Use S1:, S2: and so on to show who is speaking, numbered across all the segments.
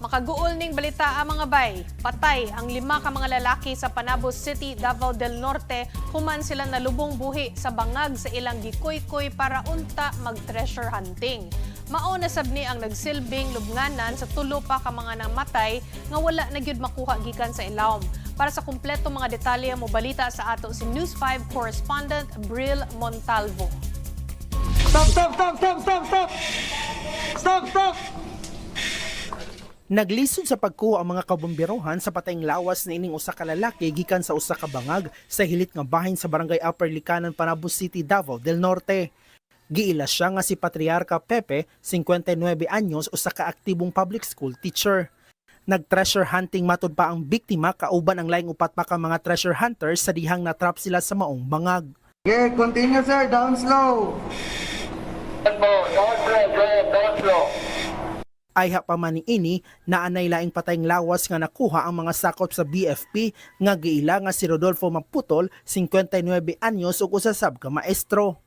S1: Makaguol ning balita ang mga bay. Patay ang 5 ka mga lalaki sa Panabo City, Davao del Norte human sila nalubong buhi sa bangag sa ilang gikoy-koy para unta mag-treasure hunting. Mao na sabni ang nagsilbing lubnganan sa tulo pa ka mga namatay nga wala na gyud makuha gikan sa ilawom. Para sa kumpleto mga detalye mo balita sa ato si News 5 correspondent Bril Montalvo.
S2: Stop!
S3: Naglisod sa pagkuha ang mga kabomberohan sa patayng lawas na ining usa ka lalaki gikan sa usa ka bangag sa hilit nga bahin sa barangay Upper Likanan, Panabo City, Davao del Norte. Giila siya nga si Patriarca Pepe, 59 anyos, usa ka aktibong public school teacher. Nag-treasure hunting matud pa ang biktima kauban ang laing upat pa ka mga treasure hunters sa dihang natrap sila sa maong bangag.
S2: Okay, continue sir, down slow.
S4: Down slow.
S3: Ayha pa man ini naanay laing patayng lawas nga nakuha ang mga sakop sa BFP nga giila nga si Rodolfo Maputol, 59 anyos ug usasab ka maestro.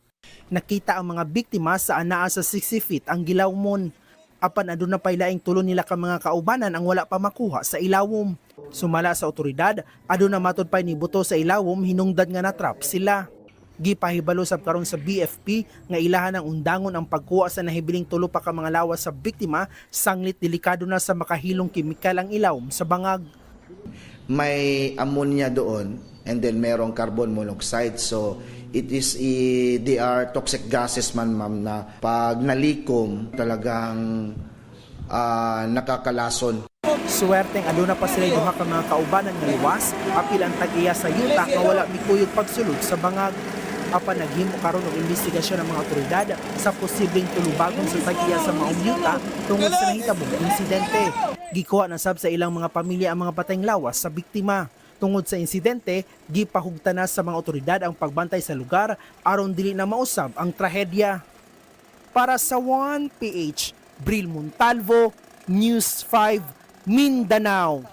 S3: Nakita ang mga biktima sa anaa sa 60 feet ang gilawmon. Apan aduna pay laing tulo nila ka mga kaubanan ang wala pa makuha sa ilawom. Sumala sa otoridad, aduna matud pay nibuto sa ilawom hinungdan nga natrap sila. Gipahibalo sab karon sa BFP nga ilahan ang undangon ang pagkuha sa nahibiling tulo pa ka mga lawas sa biktima, sanglit delikado na sa makahilong kemikal ang ilawom sa bangag.
S5: May ammonia doon and then merong carbon monoxide, so they are toxic gases man ma'am na pag nalikom talagang nakakalason.
S3: Suwerteng aduna pa sila duha ka mga kaubanan nga luwas, apil ang tag-iya sa yuta nga wala mikuyog pagsulod sa bangag. Apan naghimo karon og investigasyon ng mga otoridad sa posibleng tulubagon sa tag-iya sa maong yuta tungod sa nahitabong insidente. Gikuha na sab sa ilang mga pamilya ang mga patayng lawas sa biktima. Tungod sa insidente, gipahugta na sa mga otoridad ang pagbantay sa lugar aron dili na mausab ang trahedya. Para sa 1PH, Bril Montalvo, News 5, Mindanao.